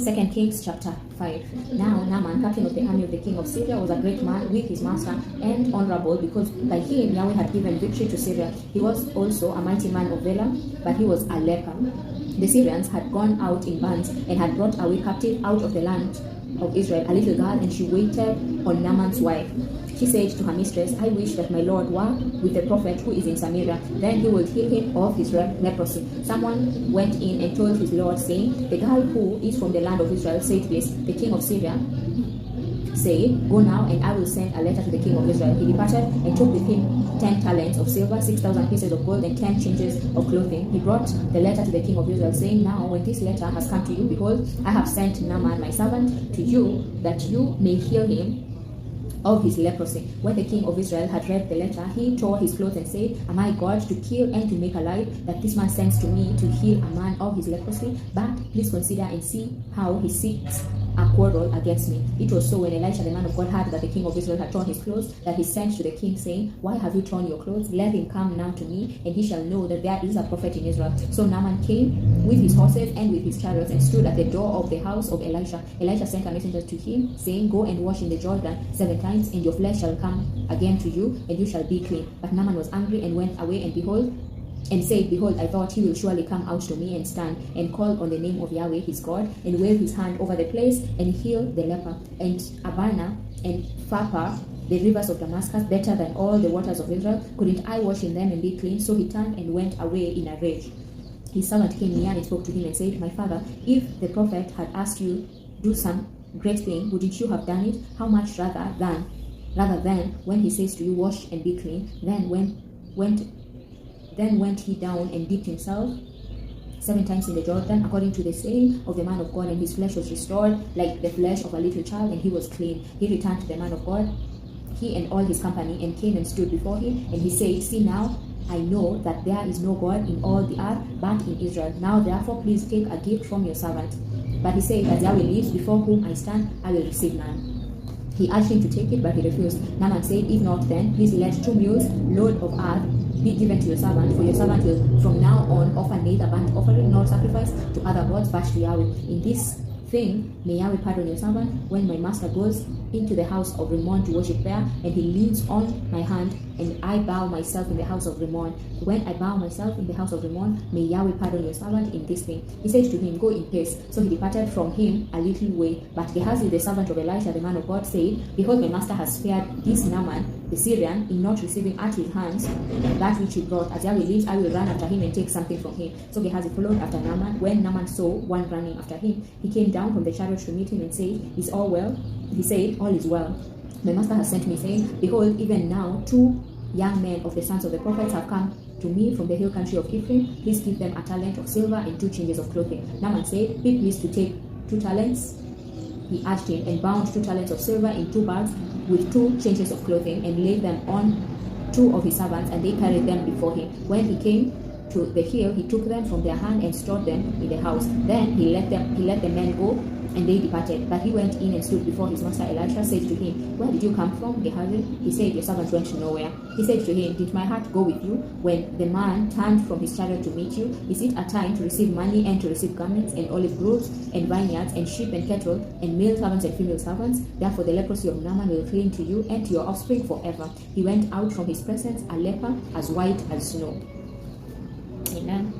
2 Kings chapter 5. Now Naaman, captain of the army of the king of Syria, was a great man with his master and honorable, because by him Yahweh had given victory to Syria. He was also a mighty man of valor, but he was a leper. The Syrians had gone out in bands and had brought away captive out of the land of Israel a little girl, and she waited on Naaman's wife. She said to her mistress, I wish that my lord were with the prophet who is in Samaria, then he will heal him of his leprosy. Someone went in and told his lord, saying, the girl who is from the land of Israel said this. The king of Syria said, go now, and I will send a letter to the king of Israel. He departed and took with him 10 talents of silver, 6,000 pieces of gold, and 10 changes of clothing. He brought the letter to the king of Israel, saying, now when this letter has come to you, behold, I have sent Naaman my servant to you, that you may heal him of his leprosy. When the king of Israel had read the letter, he tore his clothes and said, am I God to kill and to make alive, that this man sends to me to heal a man of his leprosy? But please consider and see how he seeks a quarrel against me. It was so when Elisha the man of God heard that the king of Israel had torn his clothes, that he sent to the king, saying, why have you torn your clothes? Let him come now to me, and he shall know that there is a prophet in Israel. So Naaman came with his horses and with his chariots, and stood at the door of the house of Elisha. Elisha sent a messenger to him, saying, go and wash in the Jordan 7 times, and your flesh shall come again to you, and you shall be clean. But Naaman was angry and went away, and said, behold, I thought he will surely come out to me and stand, and call on the name of Yahweh his God, and wave his hand over the place, and heal the leper. And Abana and Pharpar, the rivers of Damascus, better than all the waters of Israel, couldn't I wash in them and be clean? So he turned and went away in a rage. His servant came near and spoke to him and said, my father, if the prophet had asked you do some great thing, wouldn't you have done it? How much rather than when he says to you, wash and be clean? Then went he down and dipped himself 7 times in the Jordan, according to the saying of the man of God, and his flesh was restored like the flesh of a little child, and he was clean. He returned to the man of God, he and all his company, and came and stood before him. And he said, see now, I know that there is no God in all the earth but in Israel. Now therefore please take a gift from your servant. But he said, as Yahweh lives, before whom I stand, I will receive none. He urged him to take it, but he refused. Naaman said, if not, then please let 2 mules load of earth be given to your servant, for your servant will from now on offer neither burnt offering nor sacrifice to other gods but to Yahweh. In this thing may Yahweh pardon your servant, when my master goes into the house of Rimmon to worship there, and he leans on my hand, and I bow myself in the house of Rimmon. When I bow myself in the house of Rimmon, may Yahweh pardon your servant in this thing. He said to him, go in peace. So he departed from him a little way. But Gehazi, the servant of Elisha, the man of God, said, behold, my master has spared this Naaman, the Syrian, in not receiving at his hands that which he brought. As Yahweh lives, I will run after him and take something from him. So Gehazi followed after Naaman. When Naaman saw one running after him, he came down from the chariot to meet him and said, is all well? He said, all is well. My master has sent me, saying, behold, even now 2 young men of the sons of the prophets have come to me from the hill country of Ephraim. Please give them a talent of silver and 2 changes of clothing. Naaman said, be pleased to take 2 talents. He asked him, and bound 2 talents of silver in 2 bags with 2 changes of clothing, and laid them on 2 of his servants, and they carried them before him. When he came to the hill, he took them from their hand and stored them in the house. Then he let the men go, and they departed. But he went in and stood before his master. Elisha said to him, where did you come from, Gehazi? He said, your servant went nowhere. He said to him, did my heart go with you when the man turned from his chariot to meet you? Is it a time to receive money and to receive garments and olive groves and vineyards and sheep and cattle and male servants and female servants? Therefore the leprosy of Naaman will cling to you and to your offspring forever. He went out from his presence a leper, as white as snow. Amen.